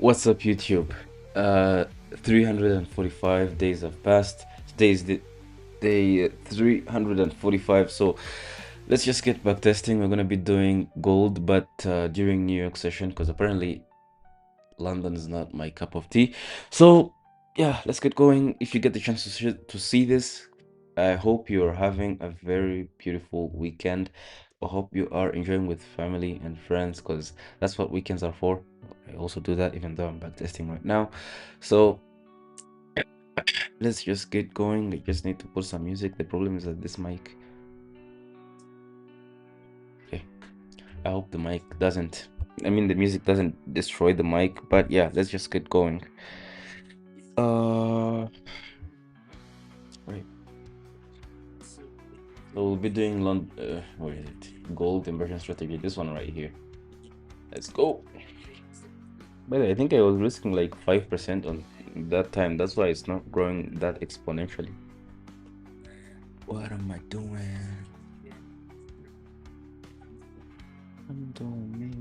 What's up, YouTube? 345 days have passed. Today's the day 345. So let's just get back testing. We're gonna be doing gold, but during New York session, because apparently London is not my cup of tea. So yeah, let's get going. If you get the chance to see this, I hope you're having a very beautiful weekend. I hope you are enjoying with family and friends, because that's what weekends are for. I also do that even though I'm back testing right now. So let's just get going. I just need to put some music. The problem is that this mic. Okay, I hope the mic doesn't. I mean, the music doesn't destroy the mic. But yeah, let's just get going. Right. So we'll be doing where is it? Gold inversion strategy. This one right here. Let's go. By the way, I think I was risking like 5% on that time. That's why it's not growing that exponentially. What am I doing? I'm doing me.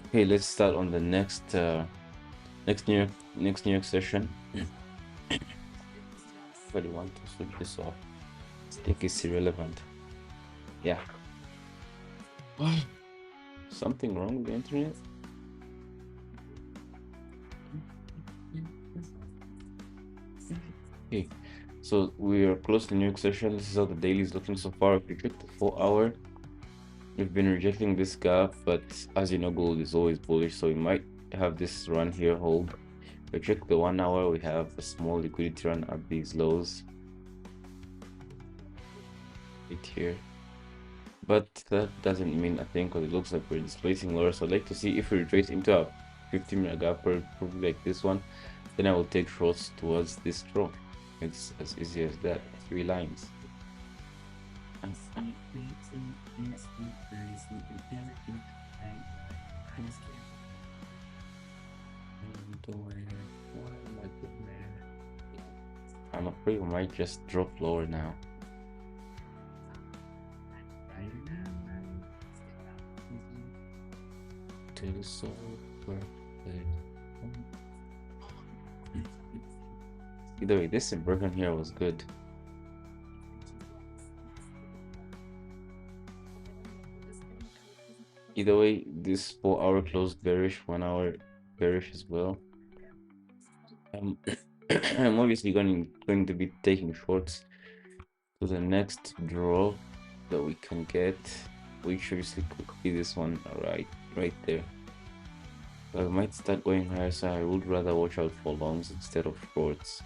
Okay, let's start on the next New York session. But I want to switch this off. I think it's irrelevant. Yeah. Something wrong with the internet? Okay, so we are close to New York session. This is how the daily is looking so far. If you click the 4 hour, we've been rejecting this gap, but as you know, gold is always bullish, so we might have this run here, hold. If we check the 1 hour, we have a small liquidity run at these lows right here. But that doesn't mean a thing, because it looks like we're displacing lower. So I'd like to see if we retrace into a 15-minute gap, or probably like this one, then I will take shorts towards this draw. It's as easy as that. 3 lines. I'm afraid we might just drop lower now. Either way, this inversion here was good. Either way, this 4 hour closed bearish, 1 hour bearish as well. I'm obviously going to be taking shorts to the next draw that we can get, which obviously could be this one right there. But I might start going higher, so I would rather watch out for longs instead of shorts.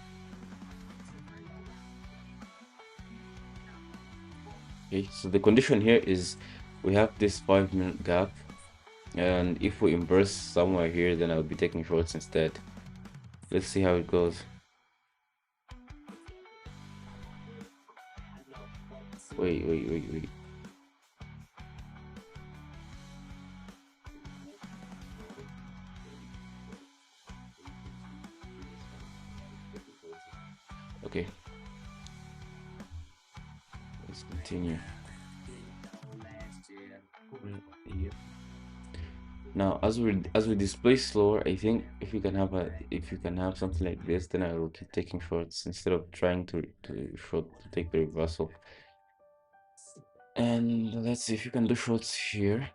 Okay, so the condition here is we have this 5-minute gap, and if we inverse somewhere here, then I'll be taking shorts instead. Let's see how it goes. Wait. Okay, let's continue. Now, as we displace lower, I think if you can have something like this, then I will keep taking shorts instead of trying to take the reversal. And let's see if you can do shorts here.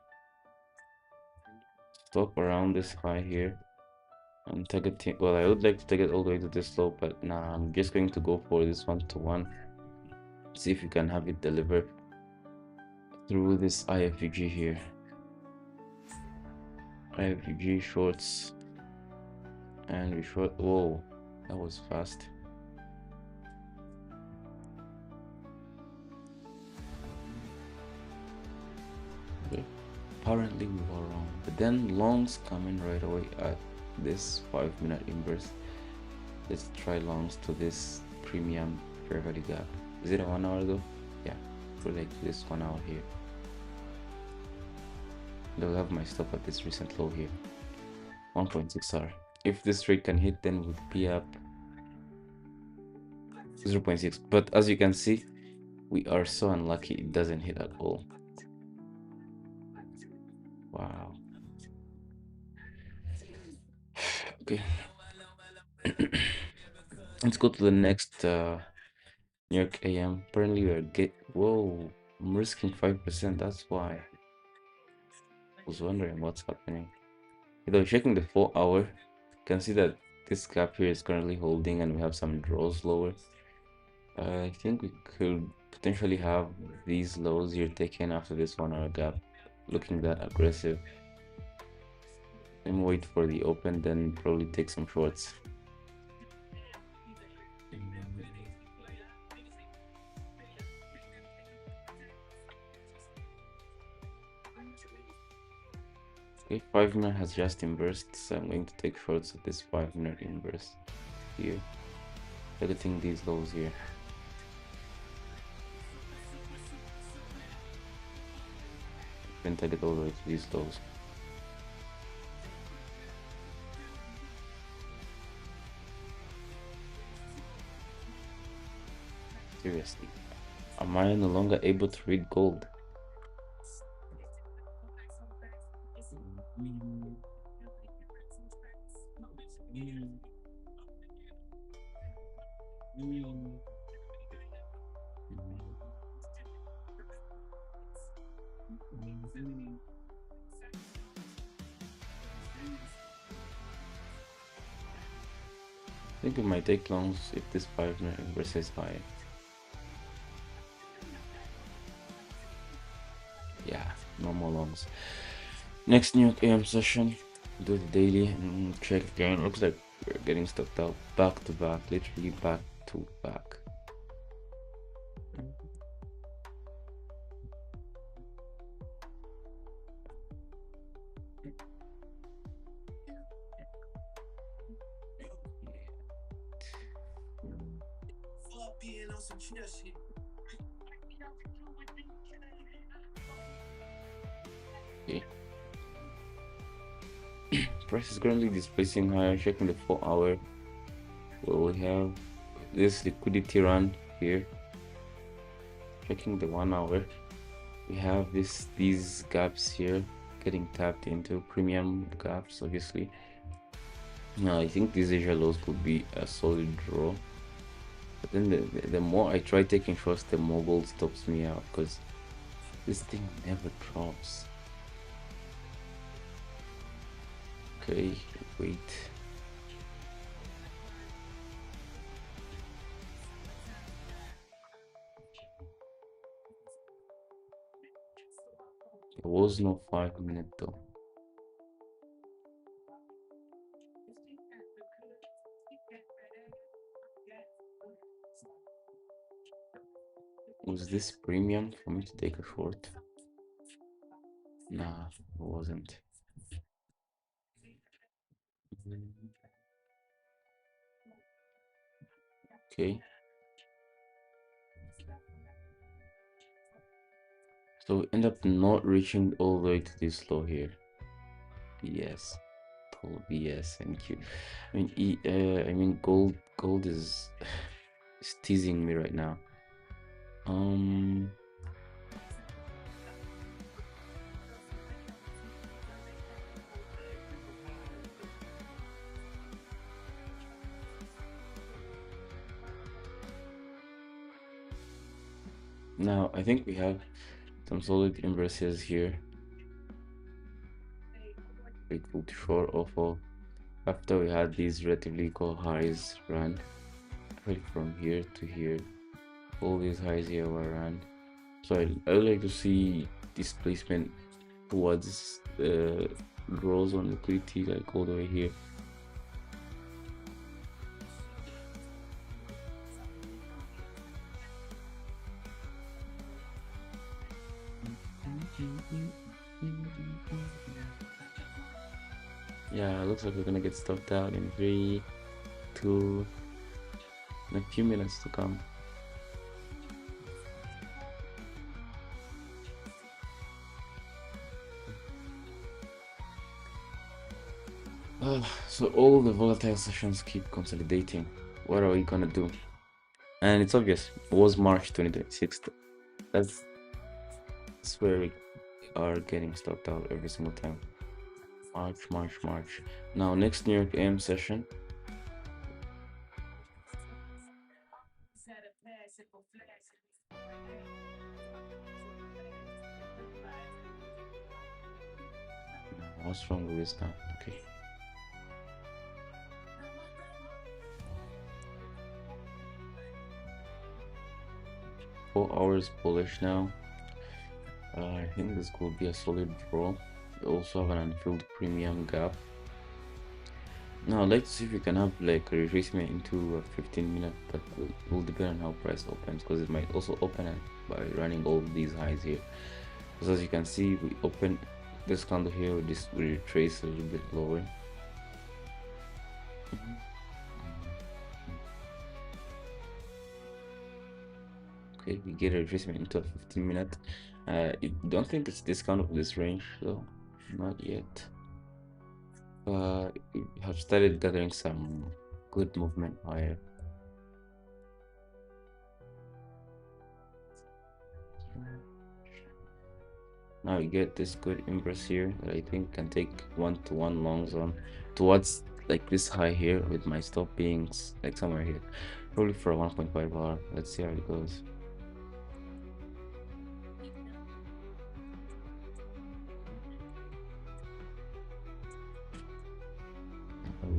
Stop around this high here. I'm targeting. Well, I would like to take it all the way to this low, but nah, I'm just going to go for this 1-to-1. See if you can have it deliver through this IFVG here. IFVG shorts, and we short. Whoa, that was fast. Okay. Apparently we were wrong, but then longs come in right away at this 5-minute inverse. Let's try longs to this premium fair value gap. Is it a 1 hour though? Yeah, for like this 1 hour here. They'll have my stop at this recent low here, 1.6R. If this trade can hit, then we'll be up 0.6. But as you can see, we are so unlucky it doesn't hit at all. Wow. Okay. Let's go to the next New York AM. Apparently we're whoa, I'm risking 5%. That's why I was wondering what's happening. Though checking the 4 hour, you can see that this gap here is currently holding and we have some draws lower. I think we could potentially have these lows here taken after this 1 hour gap looking that aggressive. Let me wait for the open, then probably take some shorts. Okay, 5-minute has just inversed, so I'm going to take shorts at this 5-minute inverse here, targeting these lows here. Then target all the way to these lows. Seriously, am I no longer able to read gold? I think we might take longs if this 5-minute inverse is high. Yeah, no more longs. Next New York AM session, do the daily and check again. Looks like we're getting stopped out back to back, literally back to back. Okay. Price is currently displacing higher, checking the 4 hour. Well, we have this liquidity run here. Checking the 1 hour. We have these gaps here getting tapped into, premium gaps obviously. Now I think these Asia lows could be a solid draw. But then the more I try taking shots, the more gold stops me out because this thing never drops. Okay, wait. There was no 5-minute though. Was this premium for me to take a short? Nah, it wasn't. Okay. So we end up not reaching all the way to this low here. BS. Total BS. Thank you. I mean gold is is teasing me right now. Now I think we have some solid inverses here. Grateful to short awful after we had these relatively equal highs run right from here to here. All these highs here were run. So I would like to see displacement towards the draws on liquidity like all the way here. Yeah, it looks like we're gonna get stopped out in 3, 2, in a few minutes to come. So all the volatile sessions keep consolidating. What are we gonna do? And it's obvious, it was March 2026. That's, that's where we are getting stopped out every single time. March, March, March. Now, next New York AM session. What's wrong with this now? Okay. 4 hours bullish now. I think this could be a solid draw. We also have an unfilled premium gap. Now let's see if we can have like a retracement into a 15-minute, but will depend on how price opens, because it might also open by running all of these highs here. Because as you can see, we open this candle here, we retrace a little bit lower. Okay, we get a retracement into a 15-minute. I don't think it's this kind of this range though, not yet. We have started gathering some good movement higher. Now we get this good inverse here that I think can take 1-to-1 longs on towards like this high here, with my stop being like somewhere here, probably for a 1.5 hour. Let's see how it goes.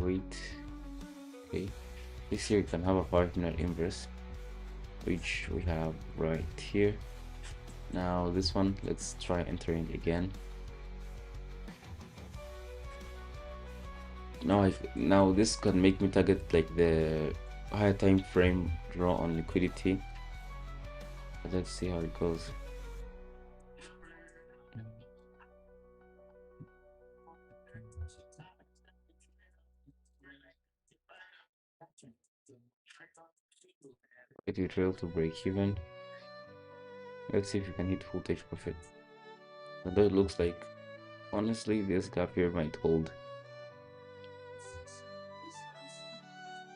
Wait, okay, this here can have a 5-minute inverse, which we have right here. Now this one, let's try entering again. Now this can make me target like the higher time frame draw on liquidity. But let's see how it goes. It will trail to break even. Let's see if we can hit full take profit. Although it looks like, honestly, this gap here might hold.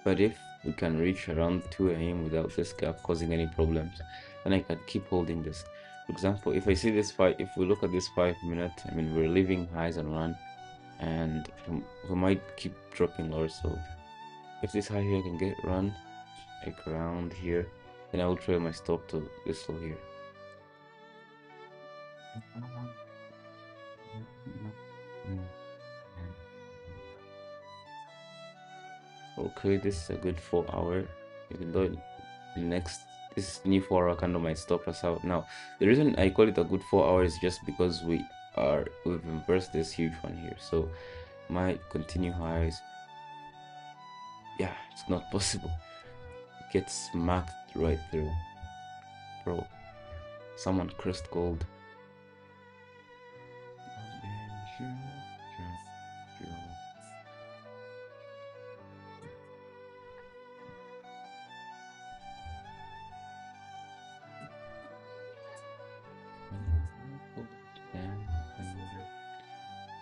But if we can reach around 2 AM without this gap causing any problems, then I can keep holding this. For example, if I see this if we look at this 5-minute, I mean, we're leaving highs on run, and we might keep dropping lower. So if this high here can get run like around here, then I will trail my stop to this low here. Okay, this is a good 4 hour, even though this new 4 hour candle might stop us out. Now the reason I call it a good 4 hour is just because we've inversed this huge one here, so might continue highs. Yeah, it's not possible. It gets smacked right through. Bro, someone crushed gold.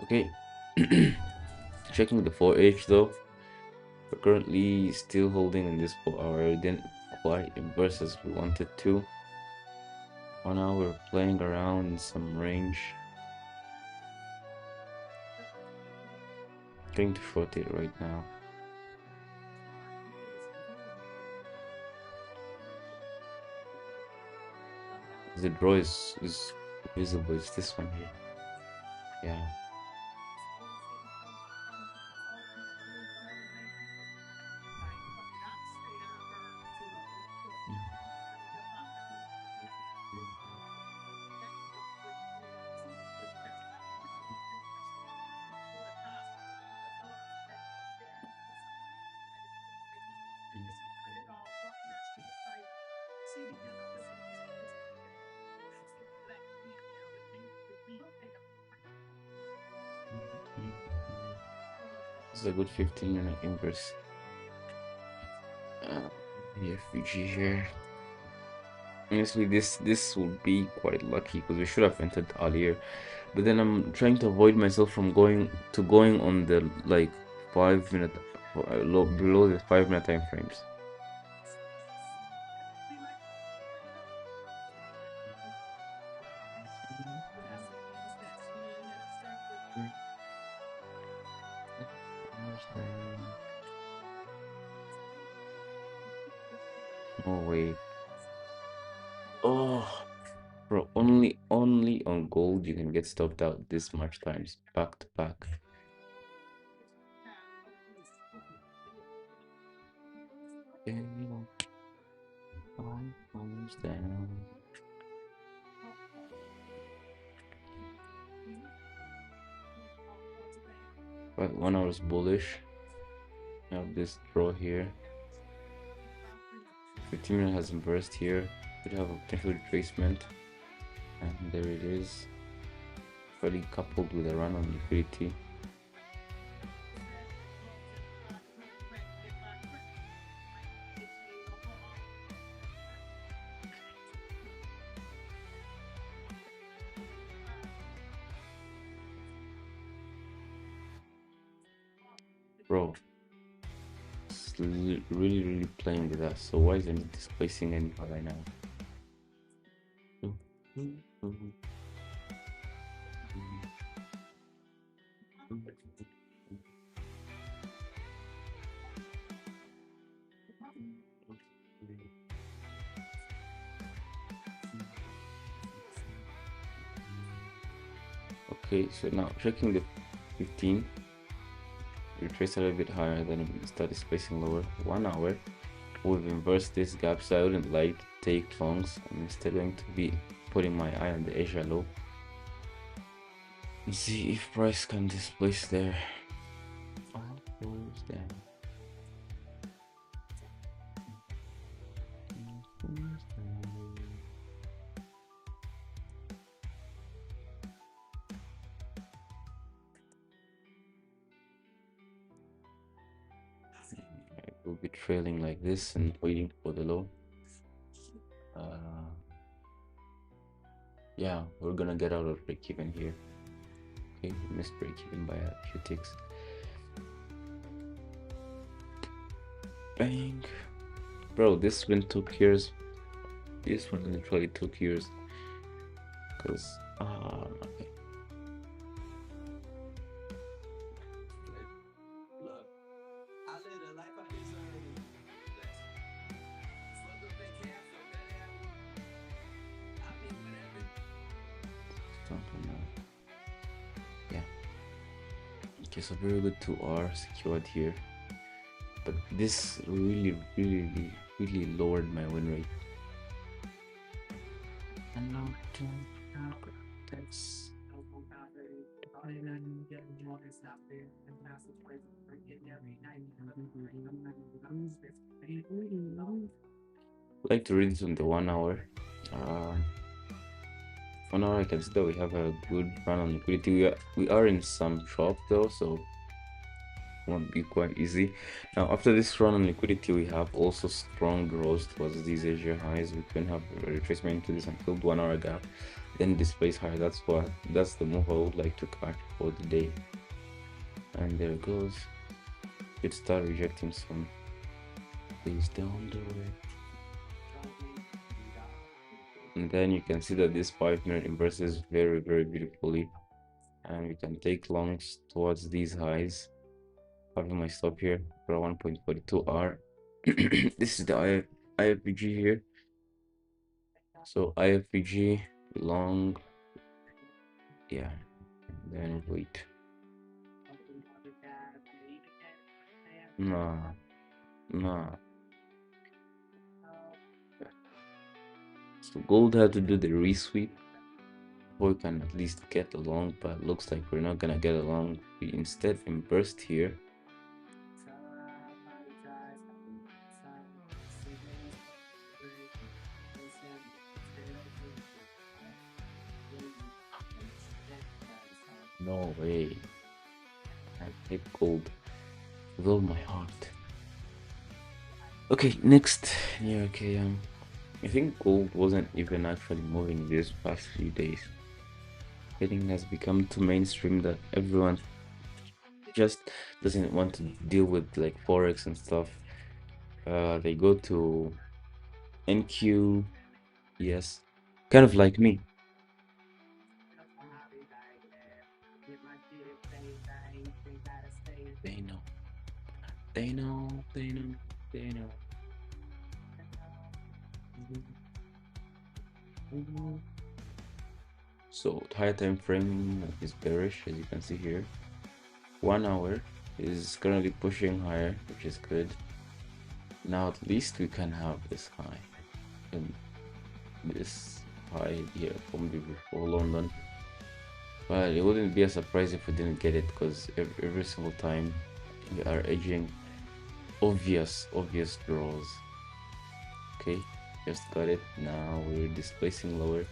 Okay, checking the 4H though, we're currently still holding in this 4 hour. We didn't quite inverse as we wanted to. 1 hour, we're playing around in some range. Going to short it right now. The draw is visible. It's this one here. Yeah. This is a good 15-minute inverse. The FVG here. Honestly, this would be quite lucky because we should have entered earlier, but then I'm trying to avoid myself from going on the like 5-minute below the 5-minute time frames. No way. Oh, bro, only on gold you can get stopped out this much times back to back. Five points down. Right, 1 hour is bullish. I have this draw here. 15 minute has inversed here. Could have a potential retracement. And there it is. Already coupled with a run on liquidity. Bro, it's really playing with us. So why isn't it displacing anyone right now? Okay, so now checking the 15, retrace a little bit higher, then we start displacing lower. 1 hour, we've inversed this gap, so I wouldn't like to take longs. I'm instead going to be putting my eye on the Asia low and see if price can displace there. We'll be trailing like this and waiting for the low. Yeah, we're gonna get out of break even here. Okay, we missed break even by a few ticks. Bang. Bro, this one took years. This one literally took years. Because, okay. Yeah. Okay, so very good 2R secured here. But this really lowered my win rate. And now that's like to read it on the 1 hour. 1 hour I can see that we have a good run on liquidity. We are in some chop though, so won't be quite easy. Now after this run on liquidity, we have also strong draws towards these Asia highs. We can have a retracement into this and filled 1 hour gap, then displace higher. That's the move I would like to catch for the day. And there it goes. It start rejecting some things down the way. And then you can see that this 5-minute inverses very beautifully, and we can take longs towards these highs. Having my stop here for 1.42R. This is the IFBG here. So IFBG long, yeah, then wait. Nah. So gold had to do the resweep before we can at least get along, but looks like we're not gonna get along. We instead inversed here. No way. I hate gold with all my heart. Okay, next. Yeah, okay, I think gold wasn't even actually moving these past few days. Trading has become too mainstream that everyone just doesn't want to deal with like forex and stuff. They go to NQ, yes, kind of like me. They know. Mhm. So higher time frame is bearish, as you can see here. 1 hour is currently pushing higher, which is good. Now at least we can have this high and this high here from before London. But it wouldn't be a surprise if we didn't get it because every single time we are edging obvious draws. Okay, just got it. Now we're displacing lower.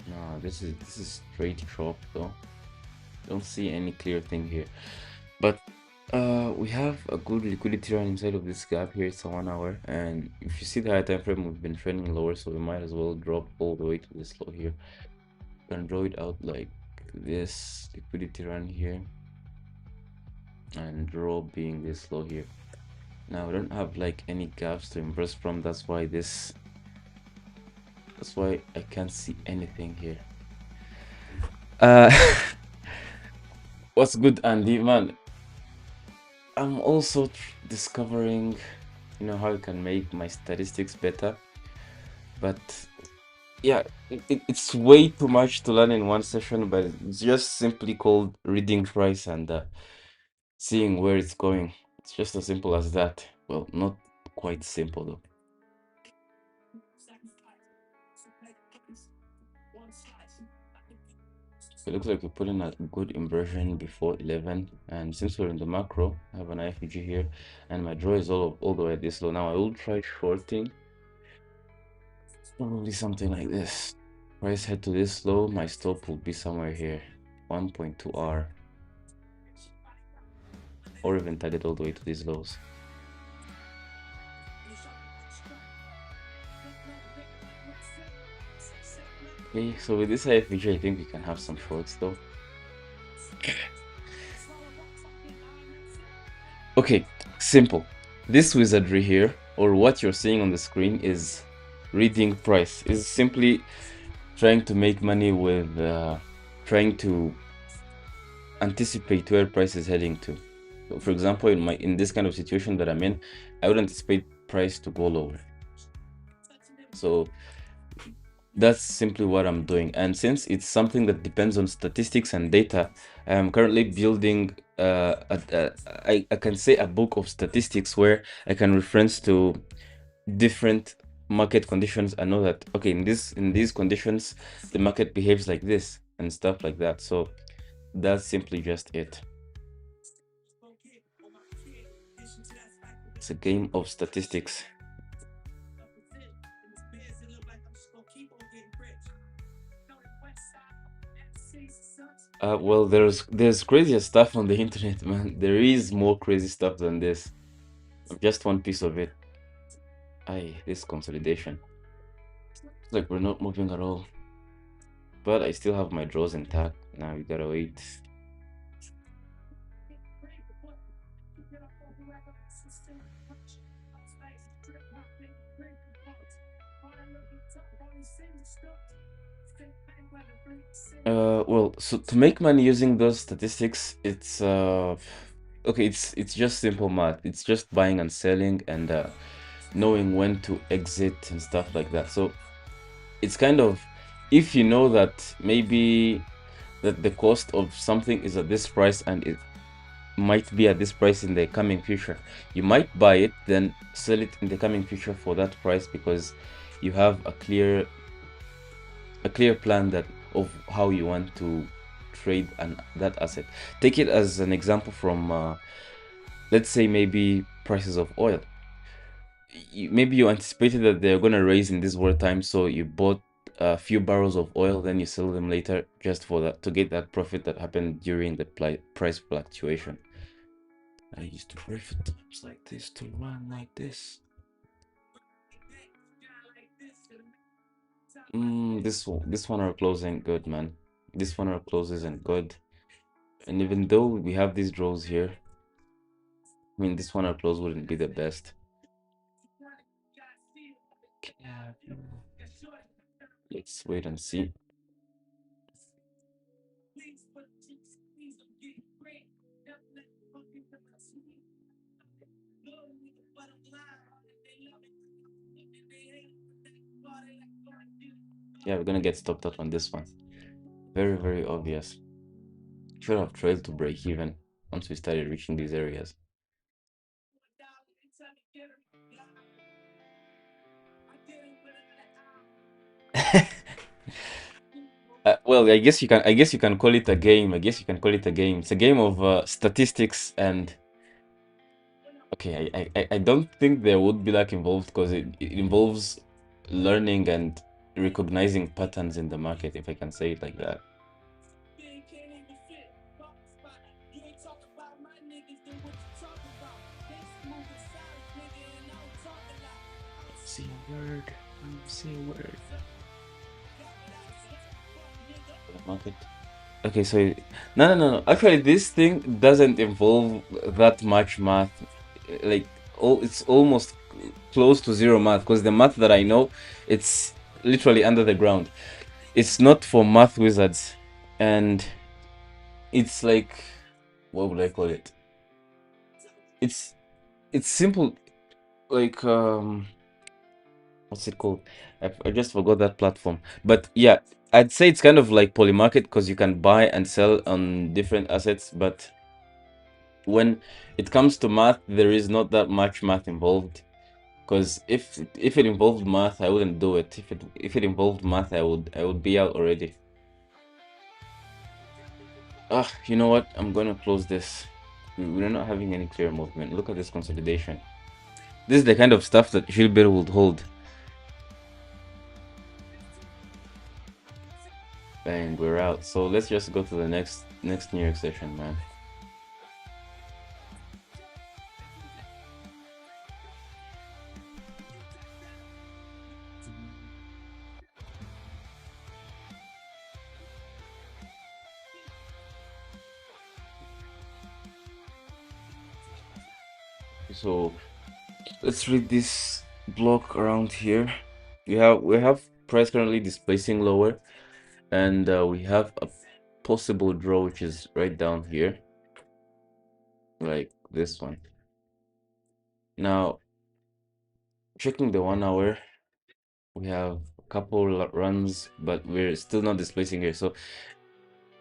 No, this is straight chop though. Don't see any clear thing here. But we have a good liquidity run inside of this gap here. It's a 1 hour, and if you see the high time frame, we've been trending lower, so we might as well drop all the way to this low here. Can draw it out like this liquidity run here, and draw being this low here. Now we don't have like any gaps to impress from. That's why I can't see anything here. Uh, what's good, Andy? Man, I'm also discovering, how I can make my statistics better. But yeah, it's way too much to learn in one session, but it's just simply called reading price and seeing where it's going. It's just as simple as that. Well, not quite simple though. It looks like we put in a good inversion before 11, and since we're in the macro, I have an IFG here, and my draw is all the way this low. Now I will try shorting, probably something like this. Price head to this low, my stop will be somewhere here, 1.2 R, or even target all the way to these lows. Okay, so with this IFG, I think we can have some shorts though. Okay, simple. This wizardry here, or what you're seeing on the screen, is reading price. Is simply trying to make money with trying to anticipate where price is heading to. So for example, in this kind of situation that I'm in, I would anticipate price to go lower. So that's simply what I'm doing. And since it's something that depends on statistics and data, I'm currently building I can say a book of statistics where I can reference to different market conditions. I know that okay, in these conditions the market behaves like this and stuff like that. So that's simply just it. It's a game of statistics. Well, there's crazier stuff on the internet, man. There is more crazy stuff than this. Just one piece of it. This consolidation. It's like we're not moving at all. But I still have my draws intact. Now we gotta wait. Well, so to make money using those statistics, it's okay, it's just simple math. It's just buying and selling and knowing when to exit and stuff like that. So it's kind of, if you know that maybe that the cost of something is at this price and it might be at this price in the coming future, you might buy it, then sell it in the coming future for that price because you have a clear plan that of how you want to trade that asset. Take it as an example from let's say maybe prices of oil. Maybe you anticipated that they're going to raise in this war time, so you bought a few barrels of oil, then you sell them later just for that, to get that profit that happened during the price fluctuation. I used to pray for times like this to run like this. This one are closing good, man. This one are closes and good. And even though we have these draws here, I mean, this one our close wouldn't be the best. Let's wait and see. Yeah, we're gonna get stopped out on this one. Very, very obvious. Should have trailed to break even once we started reaching these areas. Well, I guess you can. I guess you can call it a game. I guess you can call it a game. It's a game of statistics and. Okay, I don't think there would be luck involved because it involves learning and recognizing patterns in the market, if I can say it like that. Say a word. Say a word. Market. Okay, so no. Actually, this thing doesn't involve that much math. Like, it's almost close to zero math because the math that I know, it's literally under the ground. It's not for math wizards, and it's like, what would I call it? It's it's simple, like what's it called? I just forgot that platform. But yeah, I'd say it's kind of like polymarket because you can buy and sell on different assets, but when it comes to math, there is not that much math involved. Because if it involved math, I wouldn't do it. If it involved math, I would be out already. Ah, you know what? I'm gonna close this. We're not having any clear movement. Look at this consolidation. This is the kind of stuff that Gilbert would hold. And we're out. So let's just go to the next New York session, man. So let's read this block around here. We have price currently displacing lower, and we have a possible draw which is right down here, like this one. Now checking the 1 hour, we have a couple runs, but we're still not displacing here. So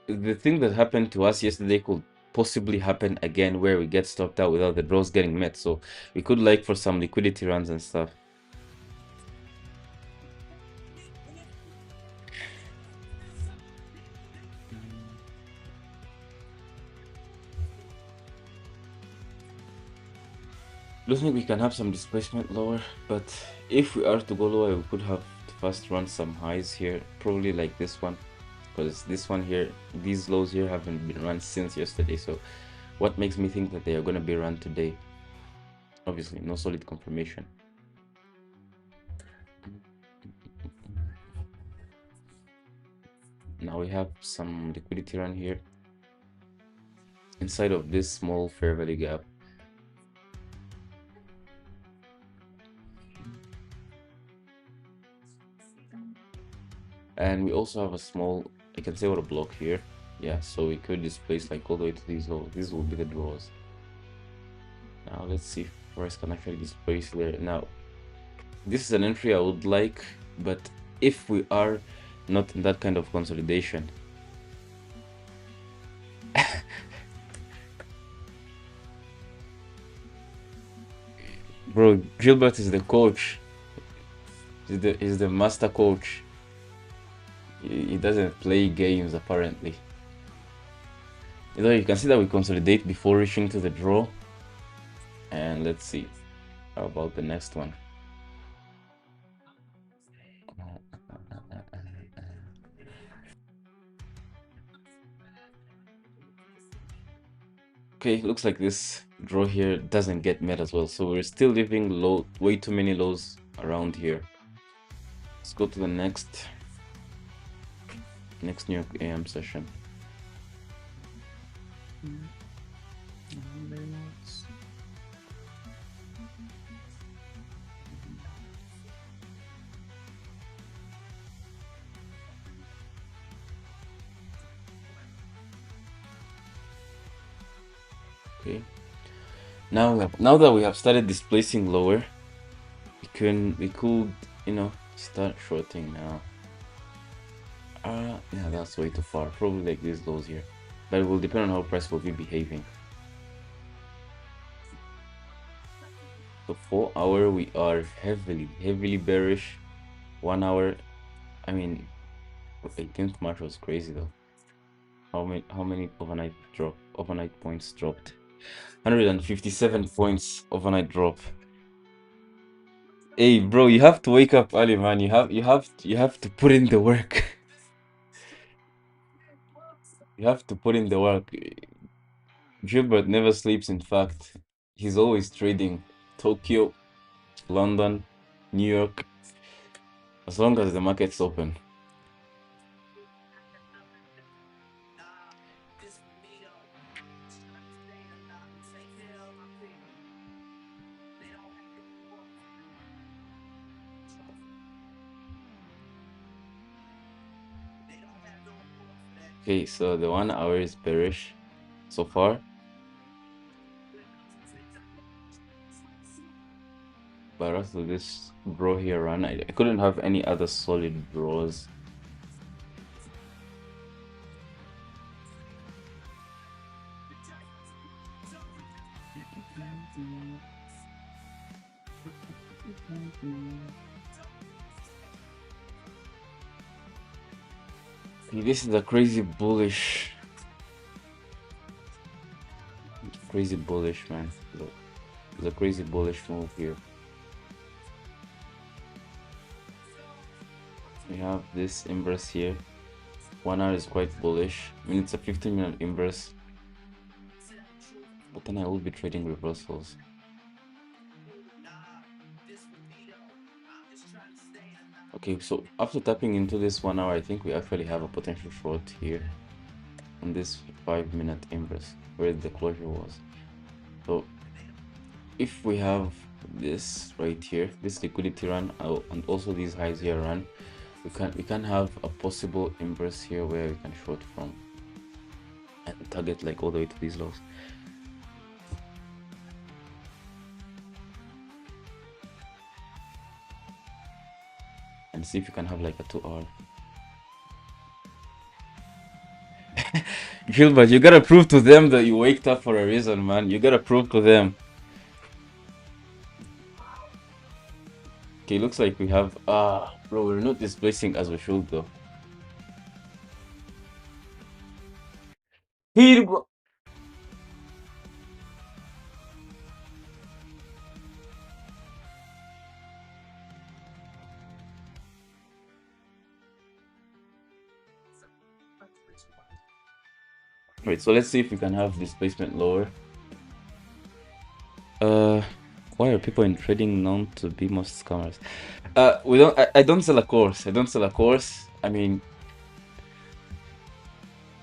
the thing that happened to us yesterday could possibly happen again, where we get stopped out without the draws getting met. So we could like for some liquidity runs and stuff. I don't think we can have some displacement lower, but if we are to go lower, we could have to first run some highs here, probably like this one, because this one here, these lows here haven't been run since yesterday. So what makes me think that they are going to be run today? Obviously no solid confirmation. Now we have some liquidity run here inside of this small fair value gap. And we also have a small, I can say what, a block here. Yeah, so we could displace like all the way to these lows. These will be the draws. Now let's see if price can actually displace there. Now this is an entry I would like, but if we are not in that kind of consolidation, bro, Gilbert is the coach. He's the master coach. He doesn't play games apparently. You can see that we consolidate before reaching to the draw. And let's see. How about the next one? Okay, looks like this draw here doesn't get met as well. So we're still leaving low, way too many lows around here. Let's go to the next New York AM session. Okay. Now that we have started displacing lower, we could start shorting now. Yeah, that's way too far. Probably like these lows here, but it will depend on how price will be behaving. So 4 hour we are heavily bearish. 1 hour, I mean, 18th March was crazy though. How many overnight points dropped? 157 points overnight drop. Hey bro, you have to wake up early, man. You have to put in the work. You have to put in the work. Gilbert never sleeps, in fact. He's always trading Tokyo, London, New York, as long as the market's open. Okay, so the 1 hour is bearish so far. But also this bro here run, I couldn't have any other solid bros. Okay, this is a crazy bullish, man. Look, it's a crazy bullish move here. We have this inverse here. 1 hour is quite bullish. I mean, it's a 15-minute inverse, but then I will be trading reversals. Okay, so after tapping into this 1 hour, I think we actually have a potential short here on this 5-minute inverse where the closure was. So if we have this right here, this liquidity run, and also these highs here run, we can have a possible inverse here where we can short from and target like all the way to these lows. And see if you can have like a 2 hour. Gilbert, you gotta prove to them that you waked up for a reason, man. You gotta prove to them. Okay, looks like we have bro, we're not displacing as we should though. Here, bro. Wait, so let's see if we can have displacement lower. Uh, why are people in trading known to be most scammers? We don't. I don't sell a course. I don't sell a course. I mean,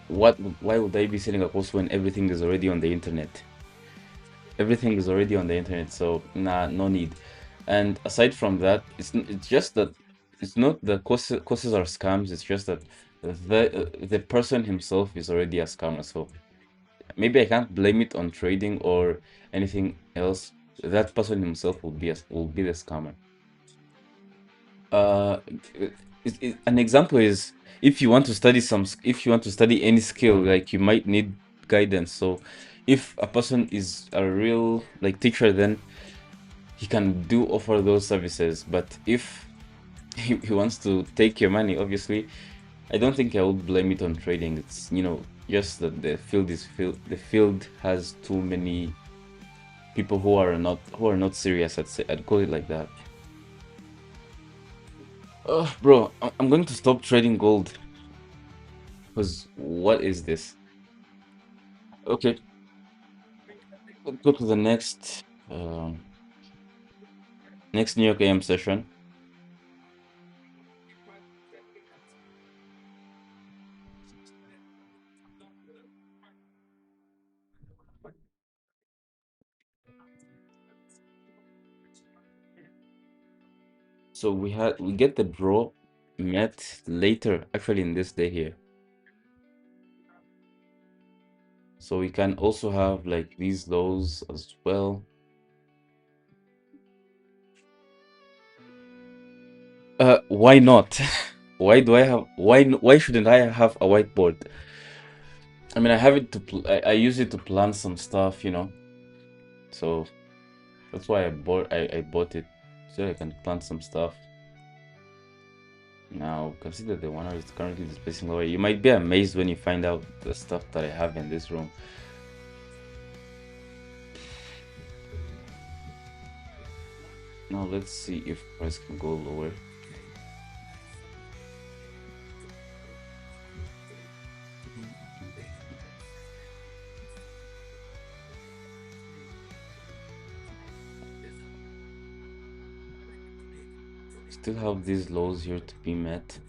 why would I be selling a course when everything is already on the internet? Everything is already on the internet, so nah, no need. And aside from that, it's just that it's not the courses are scams. It's just that the person himself is already a scammer. So maybe I can't blame it on trading or anything else. That person himself will be the scammer. Uh, an example is if you want to study any skill, like you might need guidance. So if a person is a real like teacher, then he can do offer those services. But if he wants to take your money, obviously, I don't think I would blame it on trading. It's just that the field has too many people who are not serious. I'd call it like that. Bro, I'm going to stop trading gold because what is this? Okay, let's go to the next New York AM session. So we get the draw met later, actually in this day here. So we can also have like these lows as well. Why not? Why do I have why shouldn't I have a whiteboard? I mean, I have it to I use it to plan some stuff, you know. So that's why I bought it so I can plan some stuff. Now consider the one is currently displacing lower. You might be amazed when you find out the stuff that I have in this room. Now let's see if price can go lower. Still have these lows here to be met.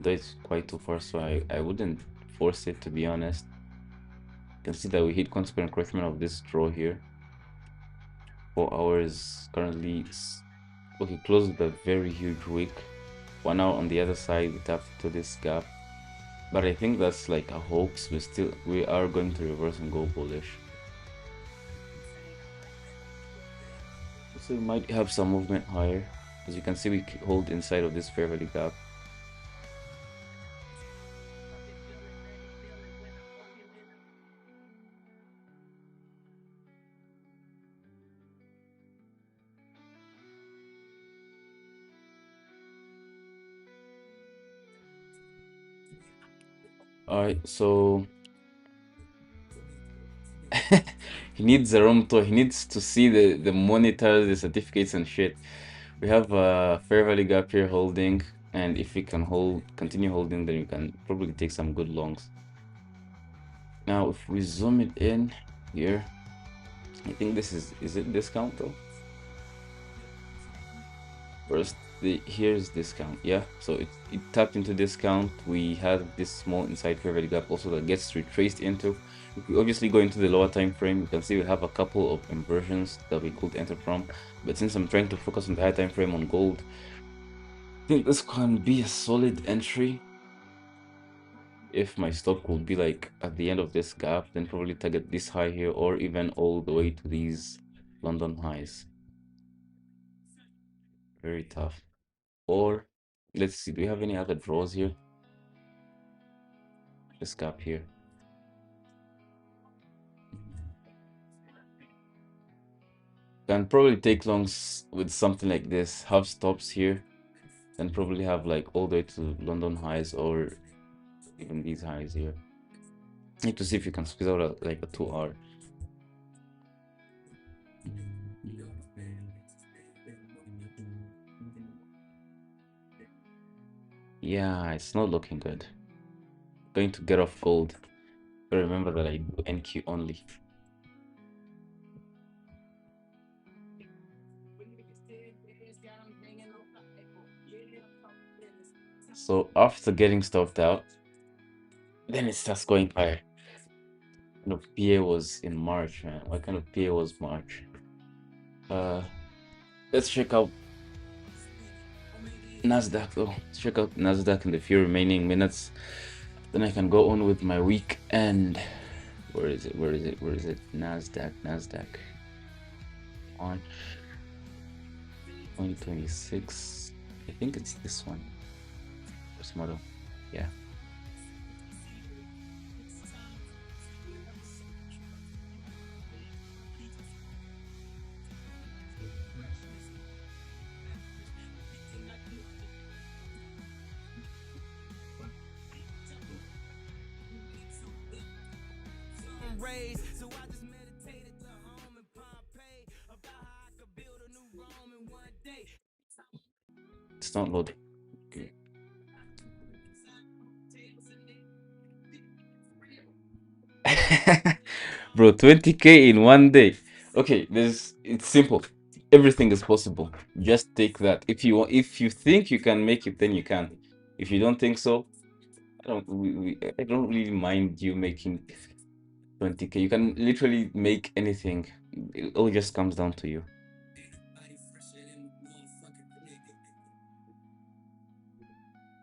Though it's quite too far, so I wouldn't force it, to be honest. You can see that we hit consequent encroachment of this draw here. 4 hours currently okay, closed with a very huge wick. 1 hour on the other side, we tapped into this gap. But I think that's like a hoax. We are going to reverse and go bullish. So we might have some movement higher. As you can see, we hold inside of this fair value gap. Alright, so he needs a room tour. He needs to see the monitors, the certificates and shit. We have a fair value gap here holding, and if we can continue holding, then we can probably take some good longs. Now, if we zoom it in here, I think this is it discount though? First, here's discount, yeah. So it tapped into discount. We had this small inside fair value gap also that gets retraced into. If we obviously go into the lower time frame, you can see we have a couple of inversions that we could enter from. But since I'm trying to focus on the high time frame on gold, I think this can be a solid entry. If my stop would be like at the end of this gap, then probably target this high here or even all the way to these London highs. Very tough. Or let's see, do we have any other draws here? This gap here. Can probably take longs with something like this, have stops here, then probably have like all the way to London highs or even these highs here. Need to see if you can squeeze out like a 2 hour. Yeah, it's not looking good. Going to get off gold. But remember that I do NQ only. So after getting stopped out, then it starts going higher. What kind of PA was in March, man? What kind of PA was March? Uh, let's check out Nasdaq though. Let's check out Nasdaq in the few remaining minutes. Then I can go on with my week and where is it? Where is it? Where is it? Nasdaq. March 2026. I think it's this one. This model. Yeah. It's not loading. Okay. Bro, 20K in one day. Okay, it's simple. Everything is possible. Just take that. If you think you can make it, then you can. If you don't think so, I don't really mind you making 20K. You can literally make anything. It all just comes down to you.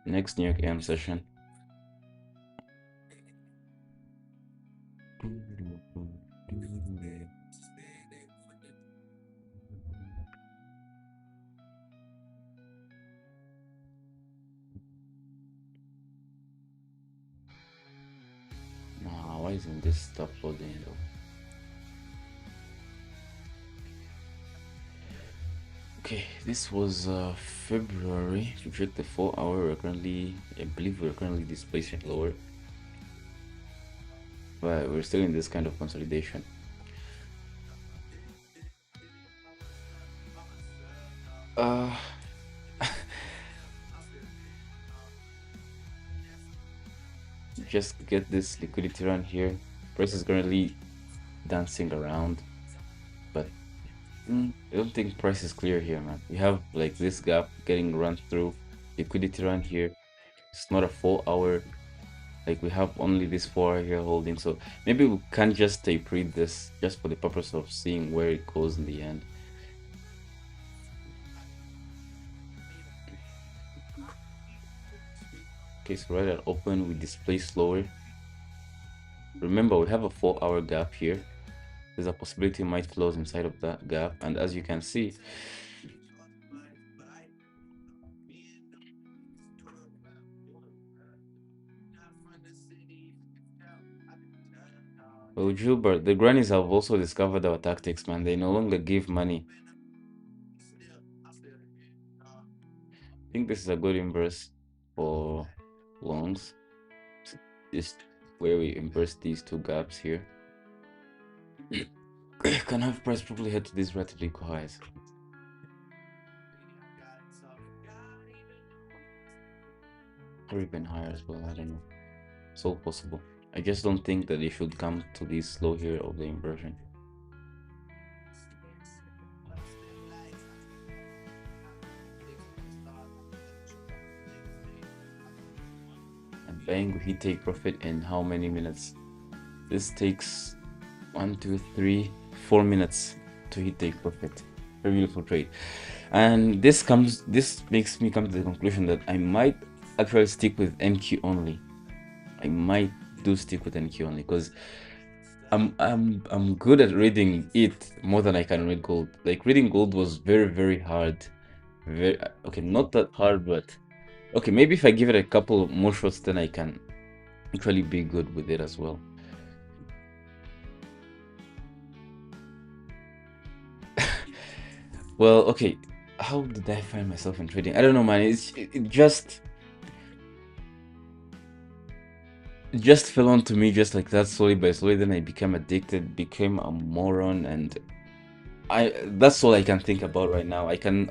Next New York AM session. Why isn't this stop loading though? Okay, this was February. If you check the 4 hour, we're currently, I believe we're currently displacing lower, but we're still in this kind of consolidation. Uh, just get this liquidity run here. Price is currently dancing around, but I don't think price is clear here, man. We have like this gap getting run through, liquidity run here. It's not a 4 hour. Like we have only this 4 hour here holding, so maybe we can just tape read this just for the purpose of seeing where it goes in the end. Okay, so right at open we display slower. Remember, we have a 4 hour gap here. There's a possibility it might close inside of that gap, and as you can see, well, Gilbert, the grannies have also discovered our tactics, man. They no longer give money. I think this is a good inverse for longs. Just where we inverse these two gaps here. Can have price probably head to these relatively highs. Or even higher as well, I don't know. It's all possible. I just don't think that they should come to this low here of the inversion. And bang, we take profit in how many minutes? This takes 1, 2, 3, 4 minutes to hit take profit. Very beautiful trade. And this makes me come to the conclusion that I might actually stick with NQ only. I might do stick with NQ only because I'm good at reading it more than I can read gold. Like reading gold was very hard. Very okay, not that hard, but okay, maybe if I give it a couple more shots, then I can actually be good with it as well. Well, okay, how did I find myself in trading? I don't know, man. It just fell onto me just like that, slowly by slowly. Then I became addicted, became a moron, and that's all I can think about right now. I can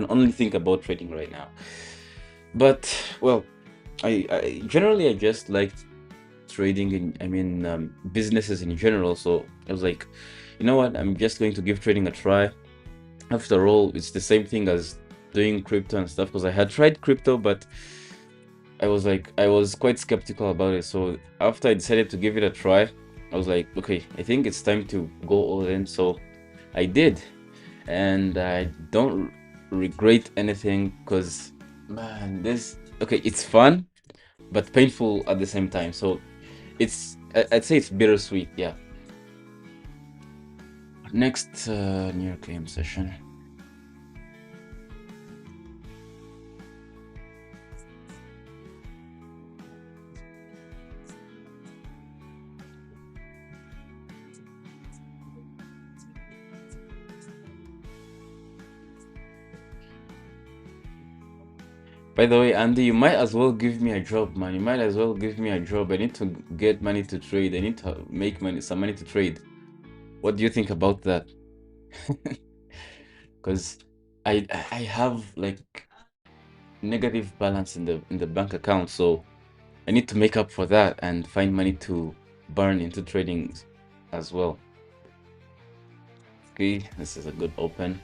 only think about trading right now. But well, I generally I just liked trading in, I mean, businesses in general. So I was like, you know what? I'm just going to give trading a try. After all, it's the same thing as doing crypto and stuff, because I had tried crypto, but I was quite skeptical about it. So after I decided to give it a try, I was like, okay, I think it's time to go all in. So I did, and I don't regret anything because, man, okay, it's fun, but painful at the same time. So I'd say it's bittersweet, yeah. Next New York game session. By the way, Andy, you might as well give me a job, man. You might as well give me a job. I need to get money to trade. I need to make money, some money to trade. What do you think about that? Because I have like negative balance in the bank account, so I need to make up for that and find money to burn into trading as well. Okay, this is a good open.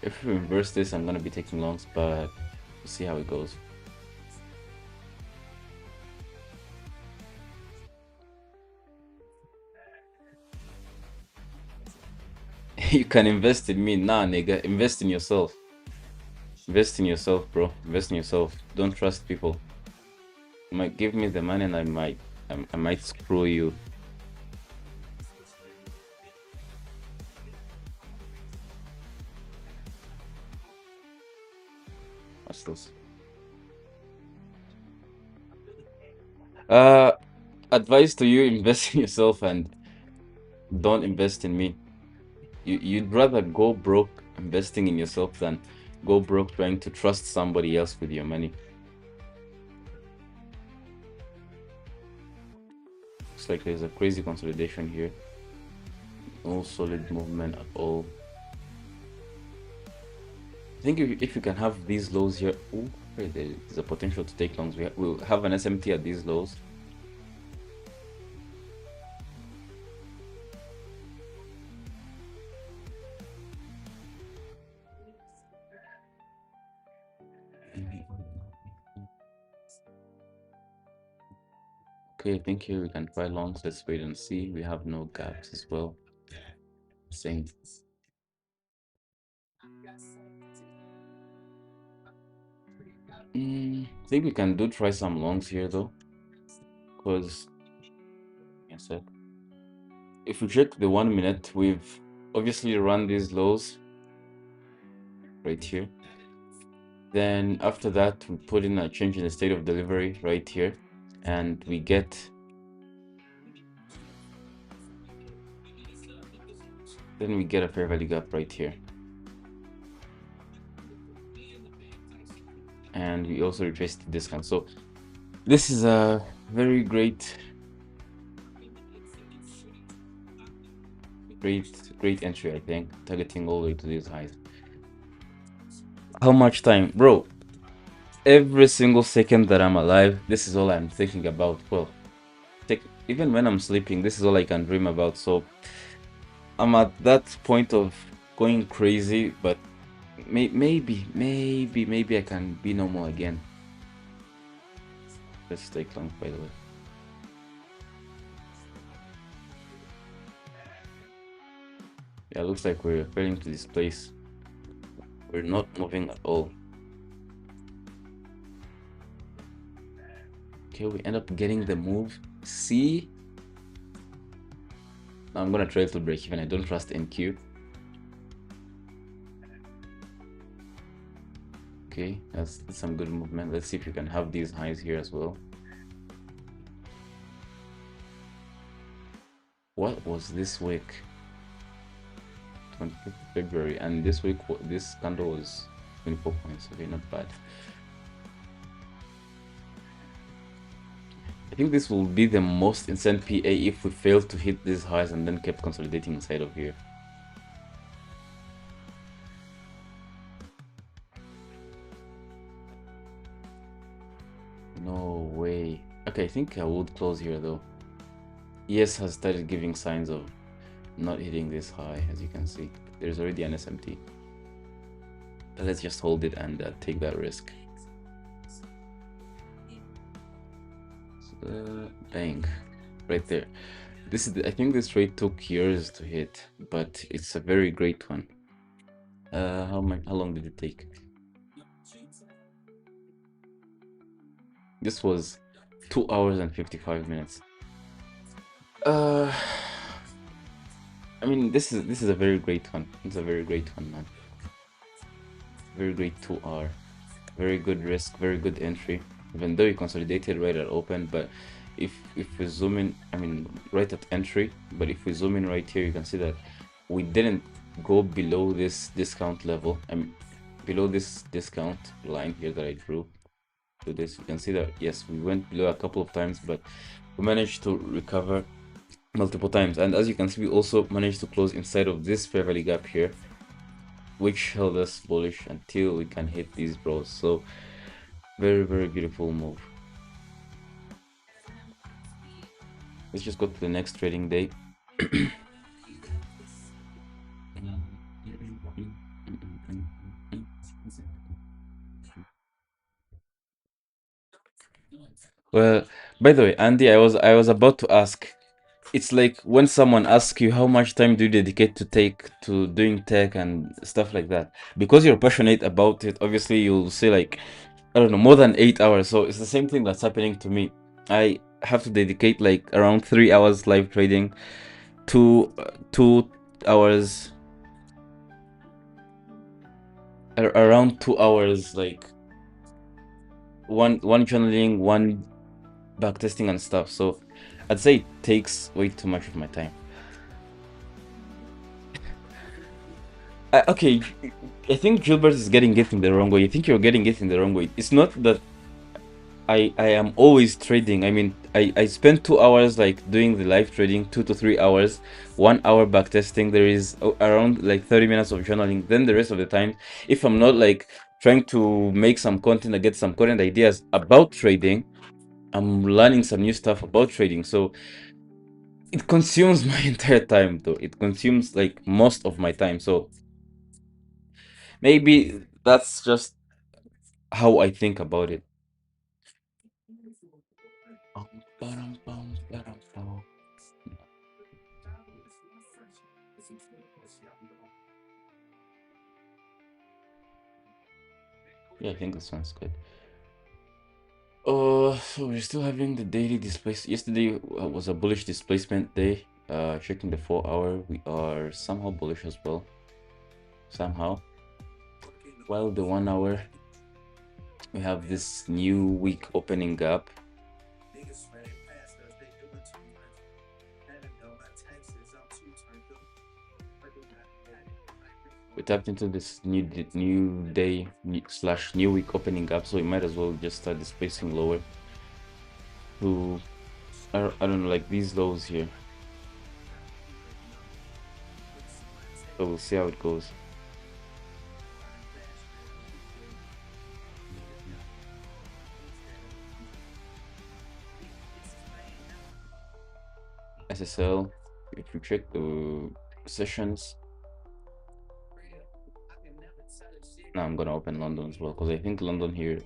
If we reverse this, I'm gonna be taking longs, but we'll see how it goes. You can invest in me, nah, nigga. Invest in yourself. Invest in yourself, bro. Invest in yourself. Don't trust people. You might give me the money, and I might screw you. What's this? Uh, advice to you: invest in yourself and don't invest in me. You'd rather go broke investing in yourself than go broke trying to trust somebody else with your money. Looks like there's a crazy consolidation here. No solid movement at all. I think if you can have these lows here, ooh, there's a potential to take longs. We'll have an SMT at these lows. Okay, I think here we can try longs. Let's wait and see. We have no gaps as well. Same. I think we can try some longs here though, because yes, if we check the 1 minute, we've obviously run these lows right here. Then after that, we put in a change in the state of delivery right here, and we get a fair value gap right here. And we also retraced the discount. So this is a very great entry, I think, targeting all the way to these highs. How much time? Bro, every single second that I'm alive, this is all I'm thinking about. Well, even when I'm sleeping, this is all I can dream about. So I'm at that point of going crazy, but maybe I can be normal again. Let's take long, by the way. Yeah, looks like we're failing to displace. We're not moving at all. Okay, we end up getting the move. See? Now I'm gonna trail to break even. I don't trust NQ. Okay, that's some good movement. Let's see if you can have these highs here as well. What was this week? 25th February, and this week this candle was 24 points. Okay, not bad. I think this will be the most insane PA if we fail to hit these highs and then kept consolidating inside of here. No way. Okay, I think I would close here though. ES has started giving signs of not hitting this high, as you can see. There's already an SMT. But let's just hold it and take that risk. Bang, right there. This is I think this trade took years to hit, but it's a very great one. How long did it take? This was 2 hours and 55 minutes. I mean, this is a very great one. It's a very great one, man. Very great 2 hour. Very good risk, very good entry. Even though you consolidated right at open, but if we zoom in, I mean, right at entry, but if we zoom in right here, you can see that we didn't go below this discount level. I mean, below this discount line here that I drew to this. You can see that yes, we went below a couple of times, but we managed to recover multiple times. And as you can see, we also managed to close inside of this fair value gap here, which held us bullish until we can hit these bros. So very beautiful move. Let's just go to the next trading day. Well, by the way, Andy, I was about to ask. It's like when someone asks you how much time do you dedicate to doing tech and stuff like that. Because you're passionate about it, obviously you'll say like, I don't know, more than 8 hours. So it's the same thing that's happening to me. I have to dedicate like around 3 hours live trading, 2 hours, around 2 hours, like one channeling, one backtesting and stuff. So I'd say it takes way too much of my time. Okay, I think Gilbert is getting it in the wrong way. I think you're getting it in the wrong way. It's not that I am always trading. I mean, I spend 2 hours like doing the live trading, 2 to 3 hours, 1 hour backtesting. There is around like 30 minutes of journaling. Then the rest of the time, if I'm not like trying to make some content or get some content ideas about trading, I'm learning some new stuff about trading. So it consumes my entire time though. It consumes like most of my time. So maybe that's just how I think about it. Yeah, I think this sounds good. So we're still having the daily displace. Yesterday was a bullish displacement day. Checking the 4 hour, we are somehow bullish as well. Somehow. While the 1 hour, we have this new week opening gap. We tapped into this new day slash new week opening gap, so we might as well just start displacing lower to I don't know, like these lows here. So we'll see how it goes. SSL, if you check the sessions, now I'm gonna open London as well because I think London here.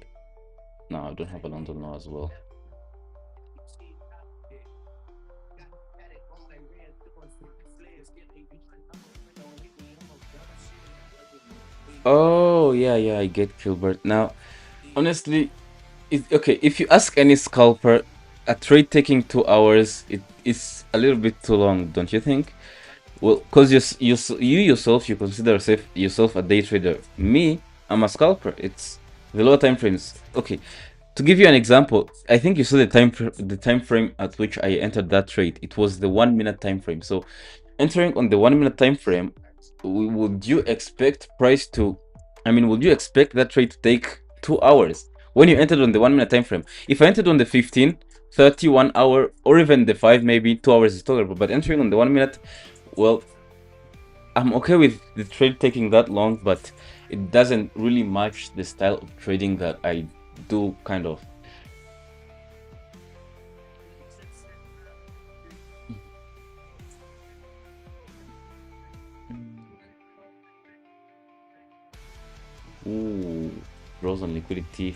No, I don't have a London now as well. Oh yeah, yeah, I get Gilbert now. Honestly, okay. If you ask any scalper, a trade taking 2 hours, it is a little bit too long, don't you think? Well, because you yourself, you consider yourself a day trader. Me, I'm a scalper. It's the lower time frames. Okay, to give you an example, I think you saw the time frame at which I entered that trade. It was the 1 minute time frame. So entering on the 1 minute time frame, would you expect price to? I mean, would you expect that trade to take 2 hours when you entered on the 1 minute time frame? If I entered on the 15, 30, 1 hour, or even the 5, maybe 2 hours is tolerable. But entering on the 1 minute, well, I'm okay with the trade taking that long, but it doesn't really match the style of trading that I do, kind of. Ooh, draws on liquidity.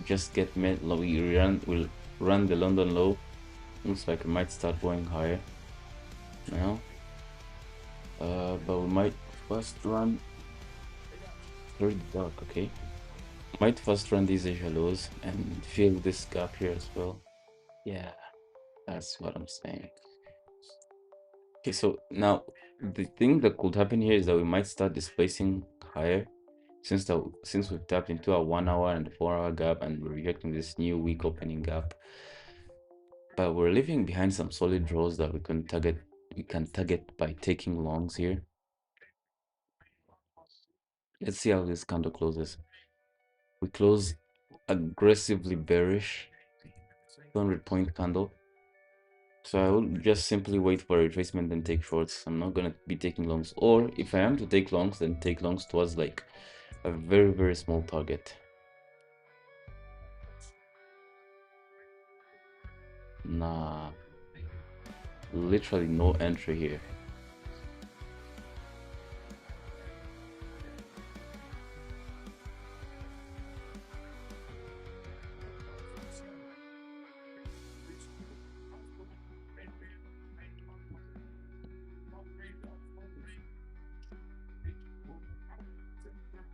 Just get met. We'll run the London low. Looks like it might start going higher now. But we might first run. Very dark, okay. Might first run these Asia lows and fill this gap here as well. Yeah, that's what I'm saying. Okay, so now the thing that could happen here is that we might start displacing higher since we've tapped into a 1 hour and 4 hour gap and we're rejecting this new week opening gap. But we're leaving behind some solid draws that we can target by taking longs here. Let's see how this candle closes. We close aggressively bearish 200-point candle. So I will just simply wait for a retracement and take shorts. I'm not gonna be taking longs. Or if I am to take longs, then take longs towards like a very, very small target. Nah, literally no entry here.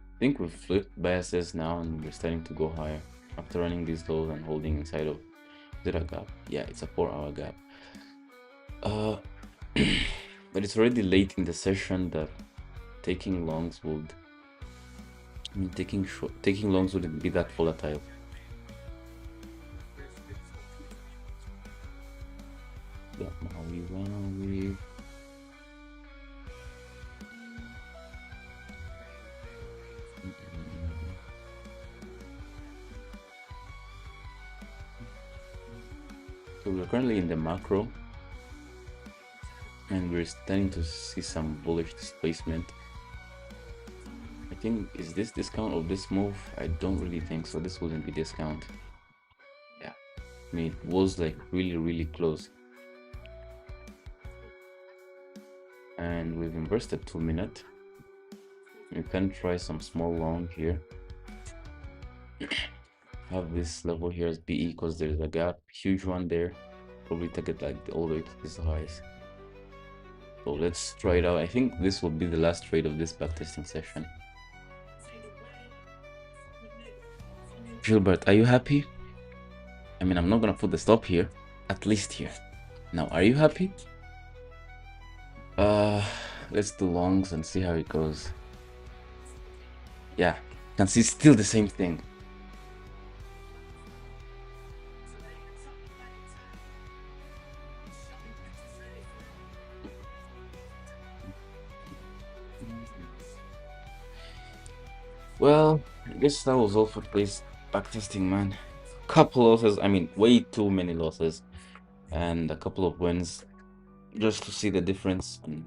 I think we've flipped biases now and we're starting to go higher after running these lows and holding inside of, is it a gap? Yeah, it's a 4 hour gap. Uh, but it's already late in the session that taking longs would, I mean, taking longs wouldn't be that volatile. So we're currently in the macro, and we're starting to see some bullish displacement. I think, is this discount of this move? I don't really think so. This wouldn't be discount. Yeah, I mean, it was like really close. And we've inversed the 2-minute. You can try some small long here. Have this level here as BE because there's a gap, huge one there. Probably take it like all the way to this highs. So let's try it out. I think this will be the last trade of this backtesting session. Gilbert, are you happy? I mean, I'm not gonna put the stop here, at least here. Now, are you happy? Let's do longs and see how it goes. Yeah, you can see still the same thing. Well, I guess that was all for today's backtesting, man. Couple losses, I mean, way too many losses, and a couple of wins, just to see the difference, and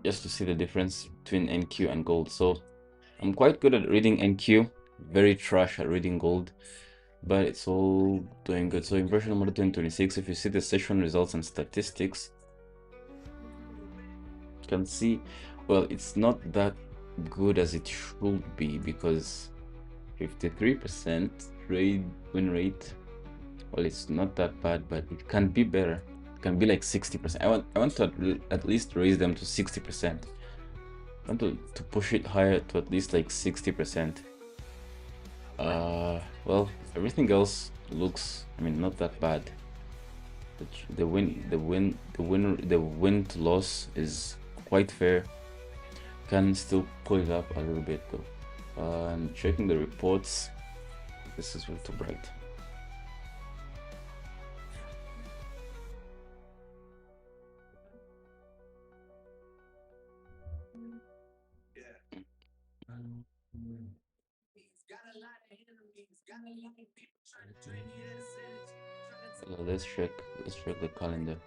just to see the difference between NQ and gold. So I'm quite good at reading NQ, very trash at reading gold, but it's all doing good. So inversion number 2026, if you see the session results and statistics, you can see, well, it's not that good as it should be, because 53% trade win rate, well, it's not that bad, but it can be better. It can be like 60%. I want to at least raise them to 60%. I want to push it higher to at least like 60%. Well, everything else looks, I mean, not that bad. The win to loss is quite fair. Can still pull it up a little bit though. And checking the reports, this is way too bright. Let's check the calendar.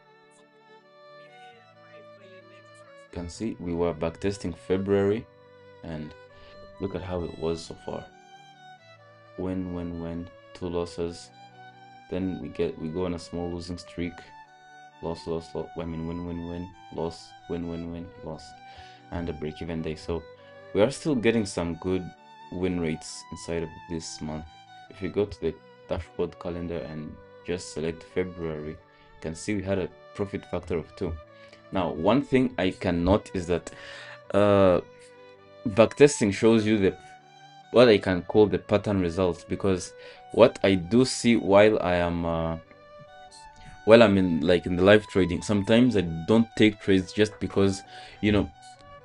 You can see we were backtesting February, and look at how it was so far. Win, 2 losses. Then we go on a small losing streak. Loss. I mean, win, loss, win, loss, and a break-even day. So we are still getting some good win rates inside of this month. If you go to the dashboard calendar and just select February, you can see we had a profit factor of 2. Now, one thing I can note is that backtesting shows you the what I can call the pattern results, because what I do see while I'm in the live trading, sometimes I don't take trades just because, you know,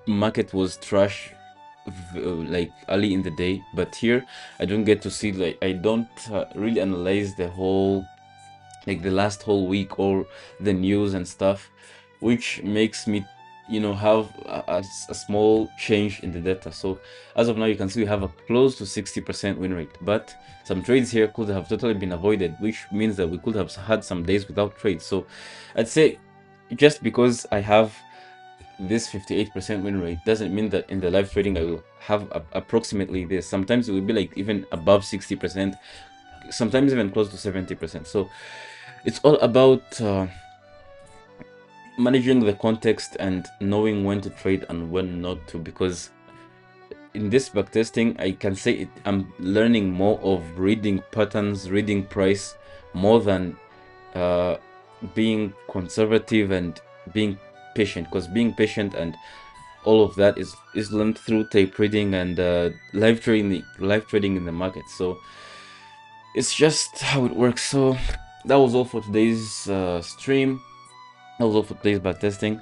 market was trash like early in the day. But here I don't get to see, like, I don't really analyze the whole, like, the last whole week or the news and stuff, which makes me, you know, have a small change in the data. So as of now, you can see we have a close to 60% win rate, but some trades here could have totally been avoided, which means that we could have had some days without trades. So I'd say just because I have this 58% win rate doesn't mean that in the live trading I will have approximately this. Sometimes it will be like even above 60%, sometimes even close to 70%. So it's all about managing the context and knowing when to trade and when not to, because in this backtesting I can say I'm learning more of reading patterns, reading price, more than being conservative and being patient, because being patient and all of that is learned through tape reading and live trading in the market. So it's just how it works. So that was all for today's stream. That was all for today's backtesting.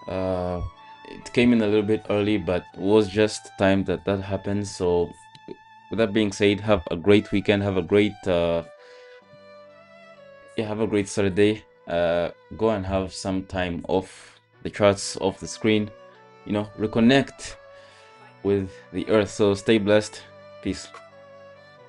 It came in a little bit early, but it was just time that happens. So with that being said, have a great weekend. Have a great have a great Saturday. Go and have some time off the charts, off the screen. You know, reconnect with the earth. So stay blessed. Peace.